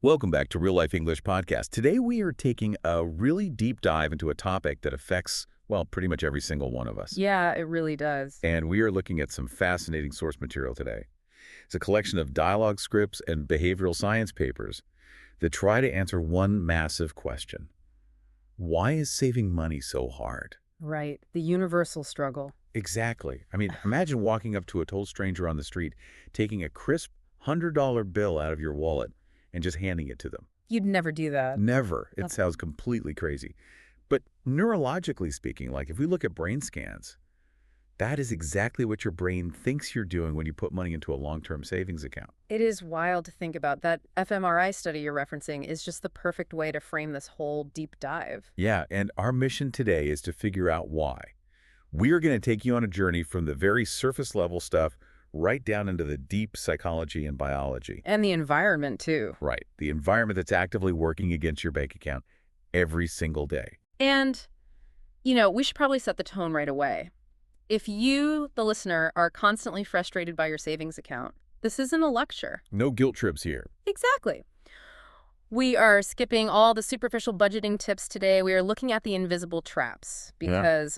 Welcome back to Real Life English Podcast. Today we are taking a really deep dive into a topic that affects, well, pretty much every single one of us. Yeah, it really does. And we are looking at some fascinating source material today. It's a collection of dialogue scripts and behavioral science papers that try to answer one massive question. Why is saving money so hard? Right. The universal struggle. Exactly. I mean, imagine walking up to a total stranger on the street, taking a crisp $100 bill out of your wallet and just handing it to them. You'd never do that. Never. It Okay. sounds completely crazy. But neurologically speaking, like if we look at brain scans, that is exactly what your brain thinks you're doing when you put money into a long-term savings account. It is wild to think about. That fMRI study you're referencing is just the perfect way to frame this whole deep dive. Yeah, and our mission today is to figure out why. We are going to take you on a journey from the very surface level stuff right down into the deep psychology and biology. And the environment, too. Right, the environment that's actively working against your bank account every single day. And, we should probably set the tone right away. If you, the listener, are constantly frustrated by your savings account, this isn't a lecture. No guilt trips here. Exactly. We are skipping all the superficial budgeting tips today. We are looking at the invisible traps because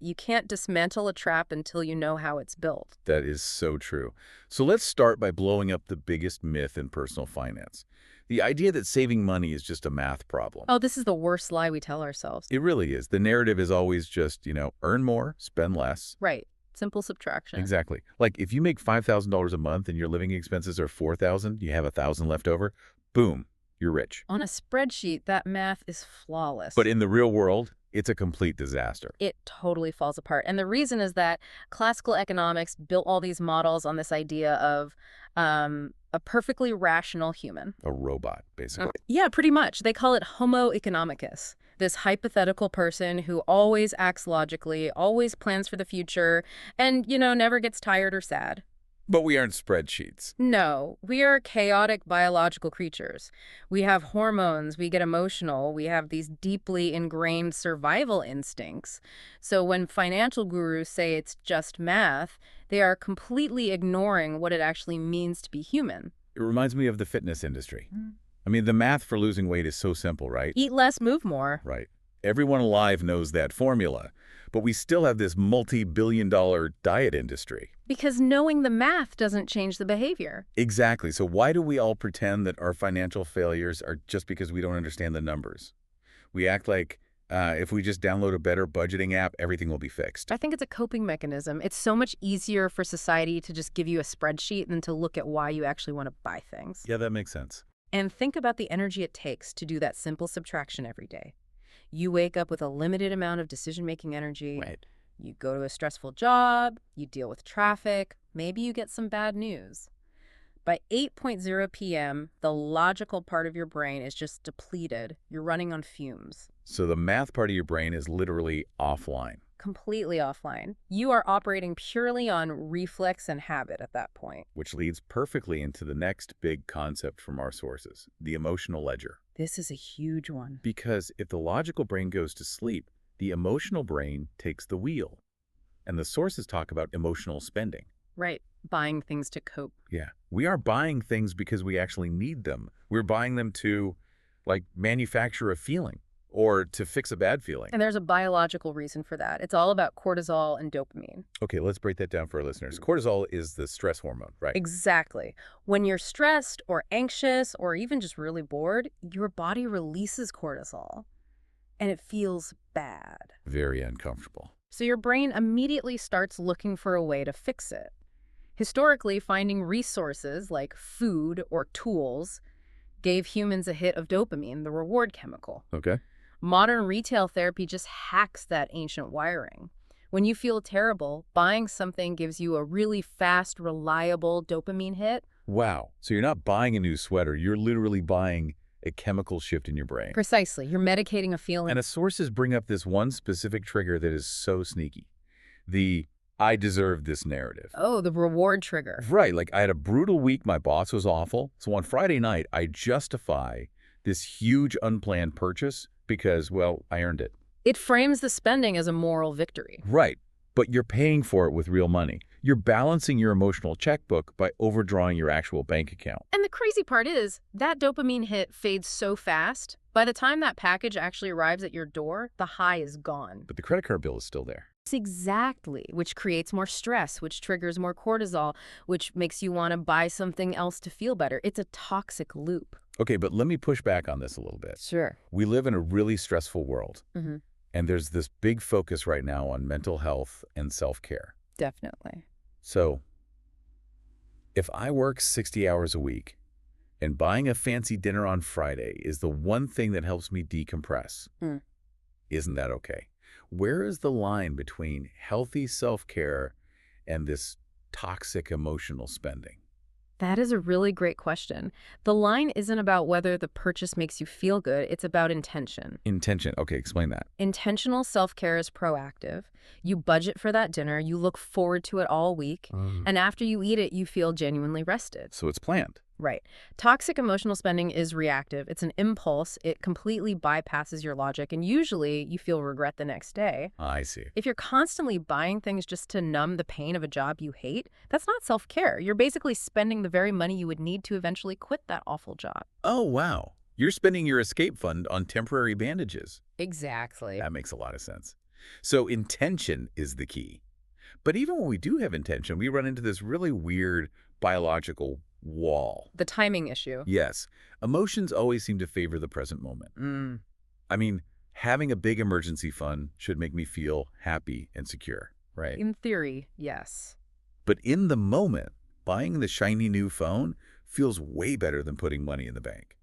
you can't dismantle a trap until you know how it's built. That is so true. So let's start by blowing up the biggest myth in personal finance. The idea that saving money is just a math problem. Oh, this is the worst lie we tell ourselves. It really is. The narrative is always just, earn more, spend less. Right. Simple subtraction. Exactly. Like if you make $5,000 a month and your living expenses are $4,000, you have $1,000 left over, boom, you're rich. On a spreadsheet, that math is flawless. But in the real world, it's a complete disaster. It totally falls apart. And the reason is that classical economics built all these models on this idea of a perfectly rational human. A robot, basically. Yeah, pretty much. They call it Homo economicus, this hypothetical person who always acts logically, always plans for the future, and, never gets tired or sad. But we aren't spreadsheets. No, we are chaotic biological creatures. We have hormones, we get emotional, we have these deeply ingrained survival instincts. So when financial gurus say it's just math, they are completely ignoring what it actually means to be human. It reminds me of the fitness industry. I mean, the math for losing weight is so simple, right? Eat less, move more. Right. Everyone alive knows that formula. But we still have this multi-billion-dollar diet industry. Because knowing the math doesn't change the behavior. Exactly. So why do we all pretend that our financial failures are just because we don't understand the numbers? We act like if we just download a better budgeting app, everything will be fixed. I think it's a coping mechanism. It's so much easier for society to just give you a spreadsheet than to look at why you actually want to buy things. Yeah, that makes sense. And think about the energy it takes to do that simple subtraction every day. You wake up with a limited amount of decision-making energy. Right. You go to a stressful job, you deal with traffic, maybe you get some bad news. By 8:00 p.m., the logical part of your brain is just depleted. You're running on fumes. So the math part of your brain is literally offline. Completely offline. You are operating purely on reflex and habit at that point. Which leads perfectly into the next big concept from our sources, the emotional ledger. This is a huge one. Because if the logical brain goes to sleep, the emotional brain takes the wheel. And the sources talk about emotional spending. Right. Buying things to cope. Yeah. We are buying things because we actually need them. We're buying them to, manufacture a feeling or to fix a bad feeling. And there's a biological reason for that. It's all about cortisol and dopamine. Okay, let's break that down for our listeners. Cortisol is the stress hormone, right? Exactly. When you're stressed or anxious or even just really bored, your body releases cortisol. And it feels bad. Very uncomfortable. So your brain immediately starts looking for a way to fix it. Historically, finding resources like food or tools gave humans a hit of dopamine, the reward chemical. Okay. Modern retail therapy just hacks that ancient wiring. When you feel terrible, buying something gives you a really fast, reliable dopamine hit. Wow. So you're not buying a new sweater. You're literally buying a chemical shift in your brain. Precisely. You're medicating a feeling. And the sources bring up this one specific trigger that is so sneaky. The I deserve this narrative. Oh, the reward trigger. Right. Like I had a brutal week. My boss was awful. So on Friday night, I justify this huge unplanned purchase because, well, I earned it. It frames the spending as a moral victory. Right. But you're paying for it with real money. You're balancing your emotional checkbook by overdrawing your actual bank account. And the crazy part is, that dopamine hit fades so fast, by the time that package actually arrives at your door, the high is gone. But the credit card bill is still there. Exactly, which creates more stress, which triggers more cortisol, which makes you want to buy something else to feel better. It's a toxic loop. Okay, but let me push back on this a little bit. Sure. We live in a really stressful world, Mm-hmm. and there's this big focus right now on mental health and self-care. Definitely. So, if I work 60 hours a week and buying a fancy dinner on Friday is the one thing that helps me decompress, isn't that okay? Where is the line between healthy self-care and this toxic emotional spending? That is a really great question. The line isn't about whether the purchase makes you feel good, it's about intention. Intention. Okay, explain that. Intentional self-care is proactive. You budget for that dinner, you look forward to it all week, and after you eat it, you feel genuinely rested. So it's planned. Right. Toxic emotional spending is reactive. It's an impulse. It completely bypasses your logic, and usually you feel regret the next day. I see. If you're constantly buying things just to numb the pain of a job you hate, that's not self-care. You're basically spending the very money you would need to eventually quit that awful job. Oh, wow. You're spending your escape fund on temporary bandages. Exactly. That makes a lot of sense. So intention is the key. But even when we do have intention, we run into this really weird biological wall. The timing issue. Yes, emotions always seem to favor the present moment. I mean, having a big emergency fund should make me feel happy and secure, right? In theory, yes. But in the moment, buying the shiny new phone feels way better than putting money in the bank.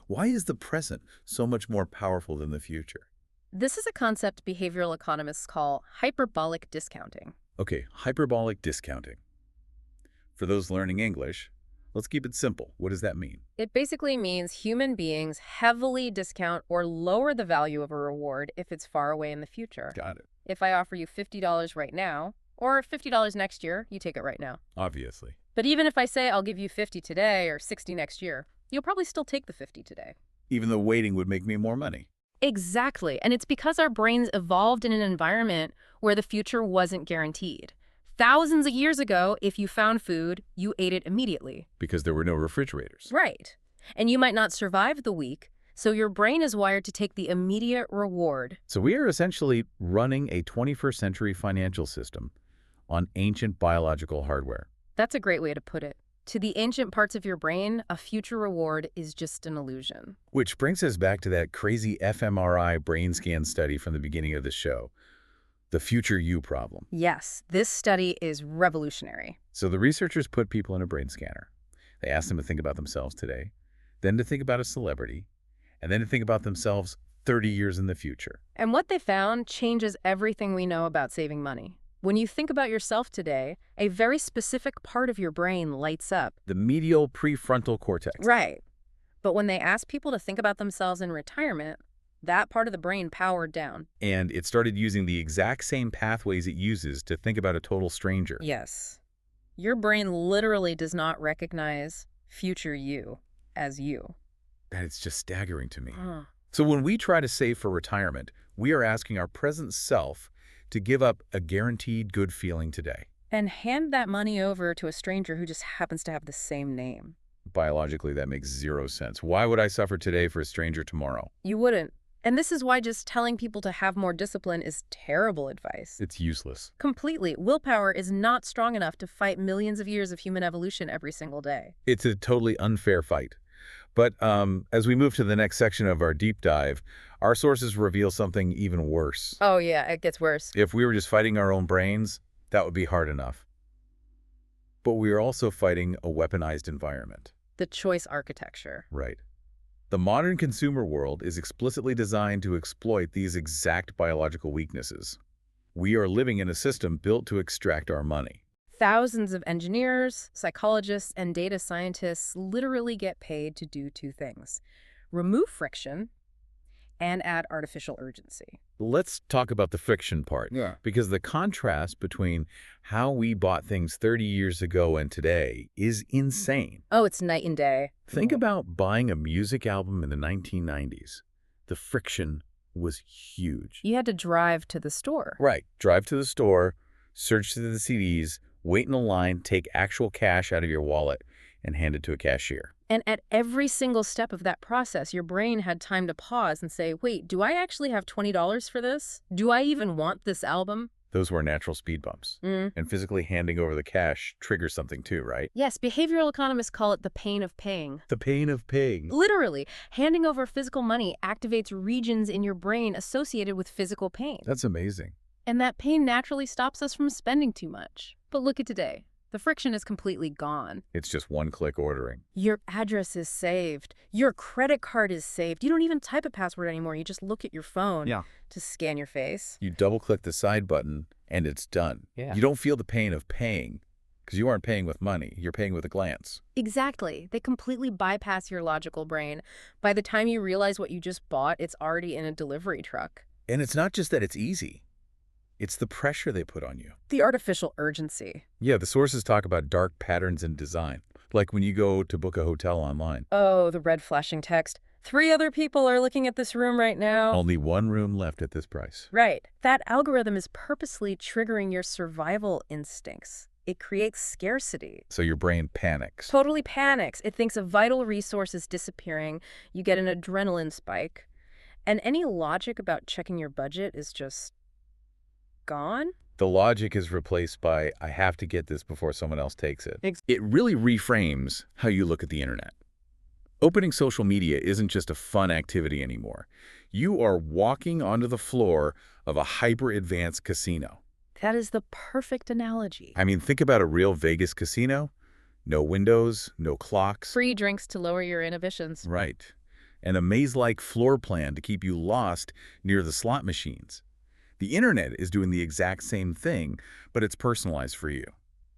Why is the present so much more powerful than the future? This is a concept behavioral economists call hyperbolic discounting. Okay, hyperbolic discounting. For those learning English, let's keep it simple. What does that mean? It basically means human beings heavily discount or lower the value of a reward if it's far away in the future. Got it. If I offer you $50 right now, or $50 next year, you take it right now. Obviously. But even if I say I'll give you 50 today or 60 next year, you'll probably still take the 50 today. Even though waiting would make me more money. Exactly. And it's because our brains evolved in an environment where the future wasn't guaranteed. Thousands of years ago, if you found food, you ate it immediately. Because there were no refrigerators. Right. And you might not survive the week, so your brain is wired to take the immediate reward. So we are essentially running a 21st century financial system on ancient biological hardware. That's a great way to put it. To the ancient parts of your brain, a future reward is just an illusion. Which brings us back to that crazy fMRI brain scan study from the beginning of the show. The future you problem. Yes, this study is revolutionary. So the researchers put people in a brain scanner. They asked them to think about themselves today, then to think about a celebrity, and then to think about themselves 30 years in the future. And what they found changes everything we know about saving money. When you think about yourself today, a very specific part of your brain lights up. The medial prefrontal cortex. Right. But when they asked people to think about themselves in retirement, that part of the brain powered down. And it started using the exact same pathways it uses to think about a total stranger. Yes. Your brain literally does not recognize future you as you. That is just staggering to me. Huh. So when we try to save for retirement, we are asking our present self to give up a guaranteed good feeling today. And hand that money over to a stranger who just happens to have the same name. Biologically, that makes zero sense. Why would I suffer today for a stranger tomorrow? You wouldn't. And this is why just telling people to have more discipline is terrible advice. It's useless. Completely. Willpower is not strong enough to fight millions of years of human evolution every single day. It's a totally unfair fight. But as we move to the next section of our deep dive, our sources reveal something even worse. Oh yeah, it gets worse. If we were just fighting our own brains, that would be hard enough. But we are also fighting a weaponized environment. The choice architecture. Right. The modern consumer world is explicitly designed to exploit these exact biological weaknesses. We are living in a system built to extract our money. Thousands of engineers, psychologists, and data scientists literally get paid to do two things: remove friction and add artificial urgency. Let's talk about the friction part. Yeah. Because the contrast between how we bought things 30 years ago and today is insane. Oh, it's night and day. Think about buying a music album in the 1990s. The friction was huge. You had to drive to the store. Right. Drive to the store, search through the CDs, Wait in a line, take actual cash out of your wallet, and hand it to a cashier. And at every single step of that process, your brain had time to pause and say, wait, do I actually have $20 for this? Do I even want this album? Those were natural speed bumps. And physically handing over the cash triggers something too, right? Yes, behavioral economists call it the pain of paying. The pain of paying. Literally, handing over physical money activates regions in your brain associated with physical pain. That's amazing. And that pain naturally stops us from spending too much. But look at today. The friction is completely gone. It's just one-click ordering. Your address is saved. Your credit card is saved. You don't even type a password anymore. You just look at your phone to scan your face. You double-click the side button, and it's done. Yeah. You don't feel the pain of paying, because you aren't paying with money. You're paying with a glance. Exactly. They completely bypass your logical brain. By the time you realize what you just bought, it's already in a delivery truck. And it's not just that it's easy. It's the pressure they put on you. The artificial urgency. Yeah, the sources talk about dark patterns in design, like when you go to book a hotel online. Oh, the red flashing text. 3 other people are looking at this room right now. Only one room left at this price. Right. That algorithm is purposely triggering your survival instincts. It creates scarcity. So your brain panics. Totally panics. It thinks a vital resource is disappearing. You get an adrenaline spike. And any logic about checking your budget is just gone? The logic is replaced by, I have to get this before someone else takes it. It really reframes how you look at the internet. Opening social media isn't just a fun activity anymore. You are walking onto the floor of a hyper-advanced casino. That is the perfect analogy. I mean, think about a real Vegas casino. No windows, no clocks. Free drinks to lower your inhibitions. Right. And a maze-like floor plan to keep you lost near the slot machines. The internet is doing the exact same thing, but it's personalized for you.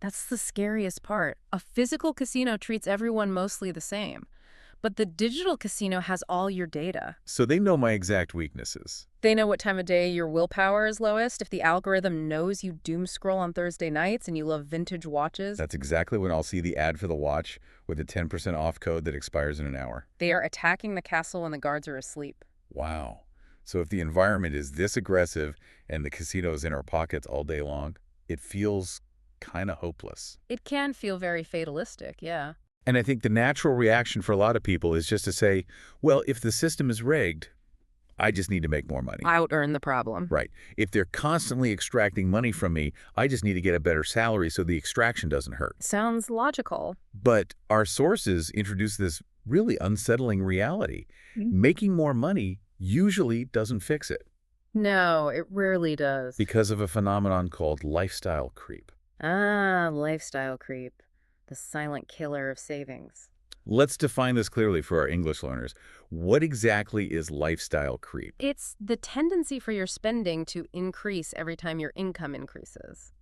That's the scariest part. A physical casino treats everyone mostly the same. But the digital casino has all your data. So they know my exact weaknesses. They know what time of day your willpower is lowest. If the algorithm knows you doom scroll on Thursday nights and you love vintage watches. That's exactly when I'll see the ad for the watch with a 10% off code that expires in an hour. They are attacking the castle when the guards are asleep. Wow. So if the environment is this aggressive and the casino's in our pockets all day long, it feels kind of hopeless. It can feel very fatalistic, yeah. And I think the natural reaction for a lot of people is just to say, well, if the system is rigged, I just need to make more money. Out-earn the problem. Right. If they're constantly extracting money from me, I just need to get a better salary so the extraction doesn't hurt. Sounds logical. But our sources introduce this really unsettling reality. Making more money usually doesn't fix it. No, it rarely does. Because of a phenomenon called lifestyle creep. Ah, lifestyle creep. The silent killer of savings. Let's define this clearly for our English learners. What exactly is lifestyle creep? It's the tendency for your spending to increase every time your income increases.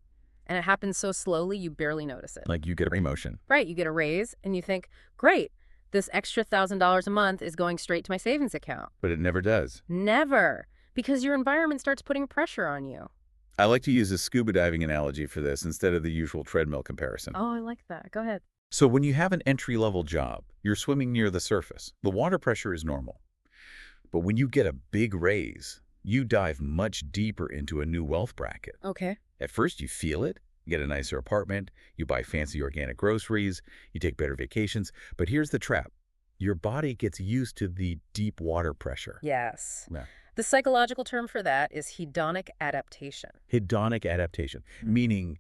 And it happens so slowly you barely notice it. Like you get a promotion. Right, you get a raise and you think, great, this extra $1,000 a month is going straight to my savings account. But it never does. Never, because your environment starts putting pressure on you. I like to use a scuba diving analogy for this instead of the usual treadmill comparison. Oh, I like that. Go ahead. So when you have an entry-level job, you're swimming near the surface. The water pressure is normal. But when you get a big raise, you dive much deeper into a new wealth bracket. Okay. At first, you feel it. You get a nicer apartment. You buy fancy organic groceries. You take better vacations. But here's the trap. Your body gets used to the deep water pressure. Yes. Yeah. The psychological term for that is hedonic adaptation. Hedonic adaptation, meaning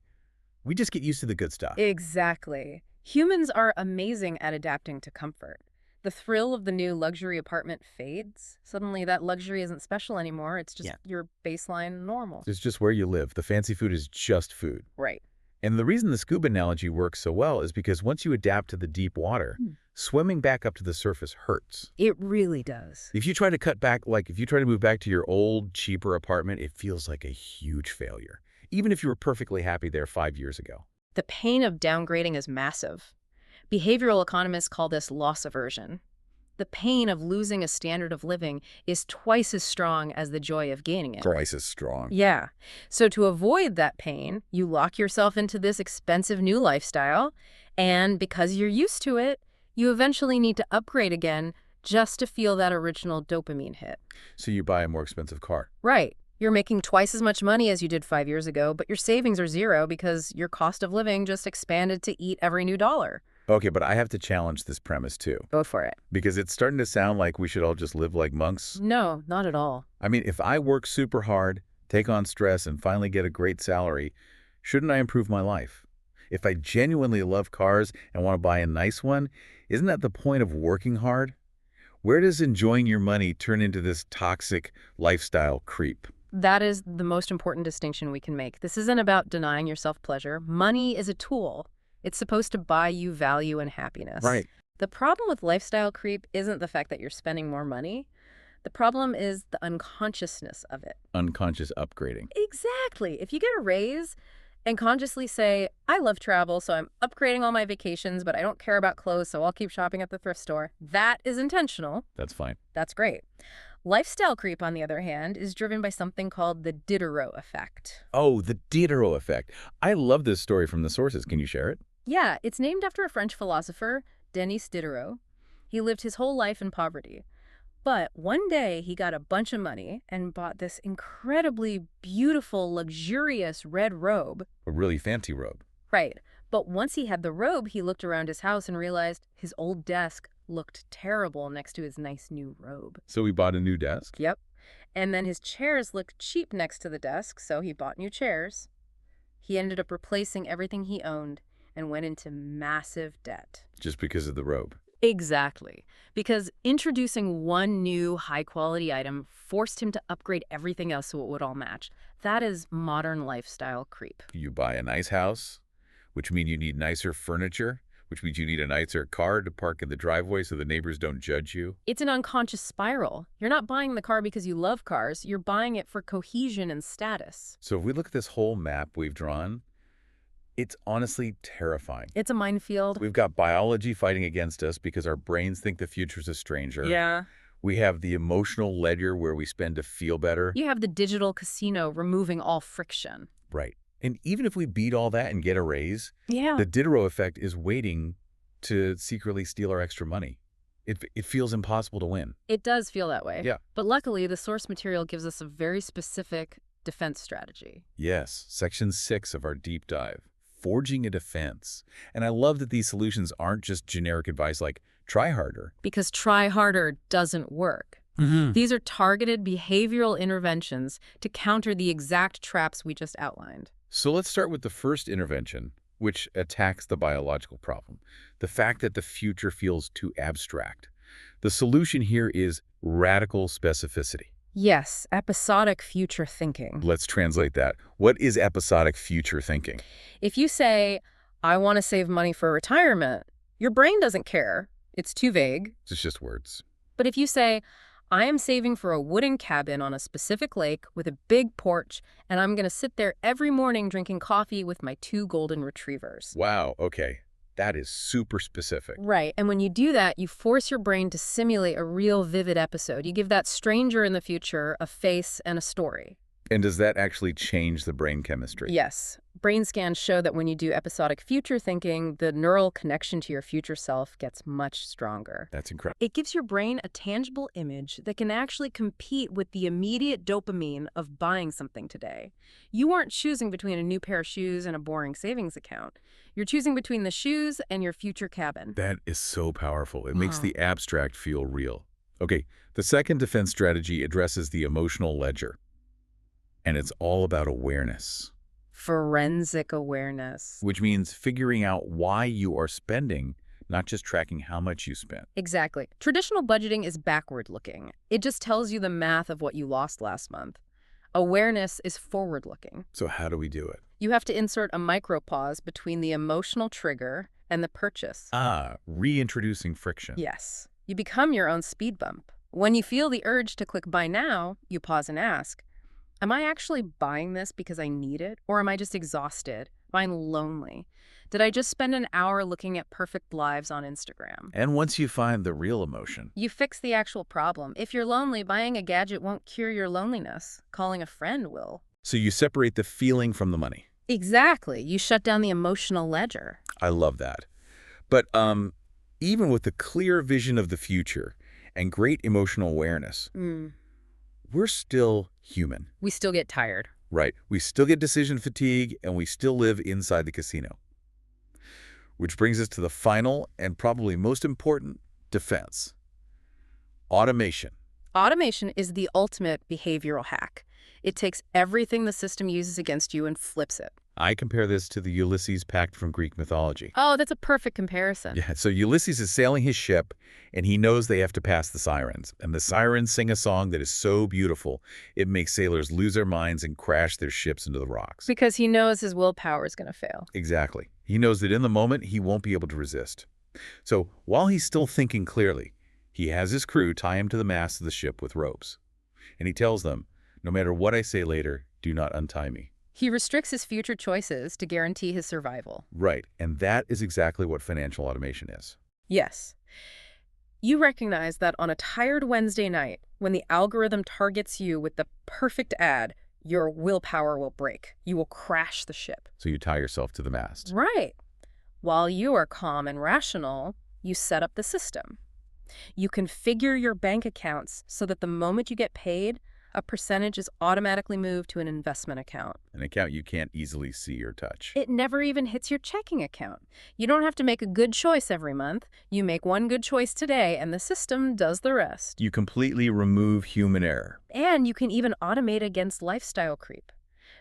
we just get used to the good stuff. Exactly. Humans are amazing at adapting to comfort. The thrill of the new luxury apartment fades. Suddenly that luxury isn't special anymore. It's just your baseline normal. It's just where you live. The fancy food is just food. Right. And the reason the scuba analogy works so well is because once you adapt to the deep water, swimming back up to the surface hurts. It really does. If you try to cut back, like if you try to move back to your old, cheaper apartment, it feels like a huge failure, even if you were perfectly happy there 5 years ago. The pain of downgrading is massive. Behavioral economists call this loss aversion. The pain of losing a standard of living is twice as strong as the joy of gaining it. Twice as strong. Yeah. So to avoid that pain, you lock yourself into this expensive new lifestyle, and because you're used to it, you eventually need to upgrade again just to feel that original dopamine hit. So you buy a more expensive car. Right. You're making twice as much money as you did 5 years ago, but your savings are zero because your cost of living just expanded to eat every new dollar. Okay, but I have to challenge this premise too, Go for it. because it's starting to sound like we should all just live like monks. No, not at all. I mean, if I work super hard, take on stress, and finally get a great salary, shouldn't I improve my life? If I genuinely love cars and want to buy a nice one, isn't that the point of working hard? Where does enjoying your money turn into this toxic lifestyle creep? That is the most important distinction we can make. This isn't about denying yourself pleasure. Money is a tool. It's supposed to buy you value and happiness. Right. The problem with lifestyle creep isn't the fact that you're spending more money. The problem is the unconsciousness of it. Unconscious upgrading. Exactly. If you get a raise and consciously say, I love travel, so I'm upgrading all my vacations, but I don't care about clothes, so I'll keep shopping at the thrift store, that is intentional. That's fine. That's great. Lifestyle creep, on the other hand, is driven by something called the Diderot effect. Oh, the Diderot effect. I love this story from the sources. Can you share it? Yeah, it's named after a French philosopher, Denis Diderot. He lived his whole life in poverty. But one day he got a bunch of money and bought this incredibly beautiful, luxurious red robe. A really fancy robe. Right. But once he had the robe, he looked around his house and realized his old desk looked terrible next to his nice new robe. So he bought a new desk? Yep. And then his chairs looked cheap next to the desk, so he bought new chairs. He ended up replacing everything he owned and went into massive debt. Just because of the robe. Exactly. Because introducing one new high-quality item forced him to upgrade everything else so it would all match. That is modern lifestyle creep. You buy a nice house, which means you need nicer furniture, which means you need a nicer car to park in the driveway so the neighbors don't judge you. It's an unconscious spiral. You're not buying the car because you love cars. You're buying it for cohesion and status. So if we look at this whole map we've drawn, it's honestly terrifying. It's a minefield. We've got biology fighting against us because our brains think the future's a stranger. Yeah. We have the emotional ledger where we spend to feel better. You have the digital casino removing all friction. Right. And even if we beat all that and get a raise, Yeah. the Diderot effect is waiting to secretly steal our extra money. It feels impossible to win. It does feel that way. Yeah. But luckily, the source material gives us a very specific defense strategy. Yes, Section 6 of our deep dive, forging a defense. And I love that these solutions aren't just generic advice like, try harder. Because try harder doesn't work. These are targeted behavioral interventions to counter the exact traps we just outlined. So let's start with the first intervention, which attacks the biological problem, the fact that the future feels too abstract. The solution here is radical specificity. Yes, episodic future thinking. Let's translate that. What is episodic future thinking? If you say, I want to save money for retirement, your brain doesn't care. It's too vague. It's just words. But if you say, I am saving for a wooden cabin on a specific lake with a big porch, and I'm going to sit there every morning drinking coffee with my 2 golden retrievers. Wow, okay. That is super specific. Right. And when you do that, you force your brain to simulate a real vivid episode. You give that stranger in the future a face and a story. And does that actually change the brain chemistry? Yes. Brain scans show that when you do episodic future thinking, the neural connection to your future self gets much stronger. That's incredible. It gives your brain a tangible image that can actually compete with the immediate dopamine of buying something today. You aren't choosing between a new pair of shoes and a boring savings account. You're choosing between the shoes and your future cabin. That is so powerful. It makes Wow. the abstract feel real. Okay, the second defense strategy addresses the emotional ledger. And it's all about awareness, Forensic awareness. which means figuring out why you are spending, not just tracking how much you spent. Exactly. Traditional budgeting is backward looking. It just tells you the math of what you lost last month. Awareness is forward looking. So how do we do it? You have to insert a micropause between the emotional trigger and the purchase. Reintroducing friction. Yes. You become your own speed bump. When you feel the urge to click buy now, you pause and ask, am I actually buying this because I need it? Or am I just exhausted? Am I lonely? Did I just spend an hour looking at perfect lives on Instagram? And once you find the real emotion, You fix the actual problem. If you're lonely, buying a gadget won't cure your loneliness. Calling a friend will. so you separate the feeling from the money. Exactly. You shut down the emotional ledger. I love that. But even with the clear vision of the future and great emotional awareness, we're still human. We still get tired. Right. We still get decision fatigue, and we still live inside the casino. Which brings us to the final and probably most important defense. Automation. Automation is the ultimate behavioral hack. It takes everything the system uses against you and flips it. I compare this to the Ulysses Pact from Greek mythology. Oh, that's a perfect comparison. Yeah, so Ulysses is sailing his ship, and he knows they have to pass the sirens. And the sirens sing a song that is so beautiful, it makes sailors lose their minds and crash their ships into the rocks. Because he knows his willpower is going to fail. Exactly. He knows that in the moment, he won't be able to resist. So while he's still thinking clearly, he has his crew tie him to the mast of the ship with ropes. And he tells them, no matter what I say later, do not untie me. He restricts his future choices to guarantee his survival. Right, and that is exactly what financial automation is. Yes. You recognize that on a tired Wednesday night, when the algorithm targets you with the perfect ad, your willpower will break. You will crash the ship. So you tie yourself to the mast. Right. While you are calm and rational, you set up the system. You configure your bank accounts so that the moment you get paid, a percentage is automatically moved to an investment account. An account you can't easily see or touch. It never even hits your checking account. You don't have to make a good choice every month. You make one good choice today, and the system does the rest. You completely remove human error. And you can even automate against lifestyle creep.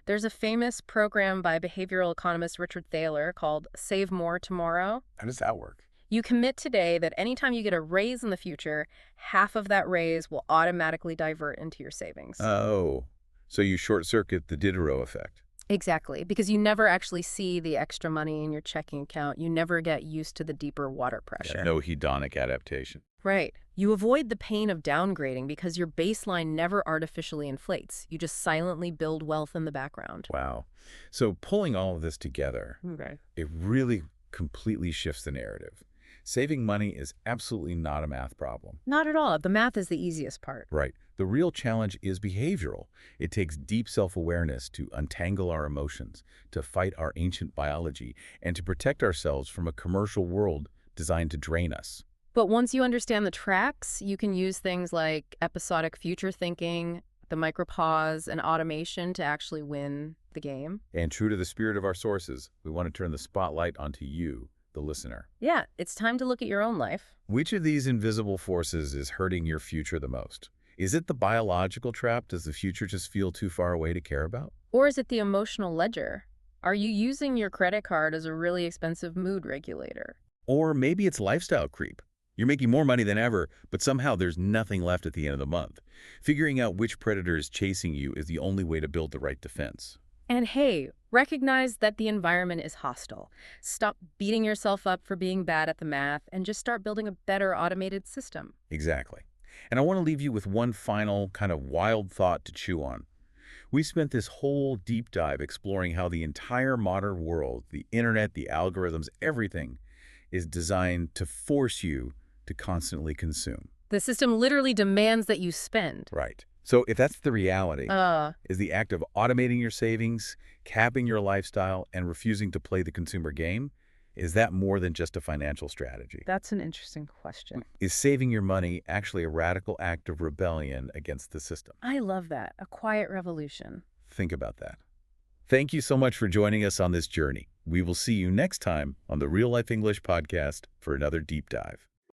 There's a famous program by behavioral economist Richard Thaler called Save More Tomorrow. How does that work? You commit today that anytime you get a raise in the future, half of that raise will automatically divert into your savings. Oh, so you short-circuit the Diderot effect. Exactly, because you never actually see the extra money in your checking account. You never get used to the deeper water pressure. Yeah, no hedonic adaptation. Right. You avoid the pain of downgrading because your baseline never artificially inflates. You just silently build wealth in the background. Wow. So pulling all of this together, Okay. it really completely shifts the narrative. Saving money is absolutely not a math problem. Not at all. The math is the easiest part. Right. The real challenge is behavioral. It takes deep self-awareness to untangle our emotions, to fight our ancient biology, and to protect ourselves from a commercial world designed to drain us. But once you understand the tracks, you can use things like episodic future thinking, the micropause, and automation to actually win the game. And true to the spirit of our sources, we want to turn the spotlight onto you, the listener. Yeah, it's time to look at your own life. Which of these invisible forces is hurting your future the most? Is it the biological trap? Does the future just feel too far away to care about? Or is it the emotional ledger? Are you using your credit card as a really expensive mood regulator? Or maybe it's lifestyle creep. You're making more money than ever, but somehow there's nothing left at the end of the month. Figuring out which predator is chasing you is the only way to build the right defense. And hey, recognize that the environment is hostile. Stop beating yourself up for being bad at the math and just start building a better automated system. Exactly. And I want to leave you with one final kind of wild thought to chew on. We spent this whole deep dive exploring how the entire modern world, the internet, the algorithms, everything is designed to force you to constantly consume. The system literally demands that you spend. Right. So if that's the reality, is the act of automating your savings, capping your lifestyle, and refusing to play the consumer game, is that more than just a financial strategy? That's an interesting question. Is saving your money actually a radical act of rebellion against the system? I love that. A quiet revolution. Think about that. Thank you so much for joining us on this journey. We will see you next time on the Real Life English podcast for another deep dive.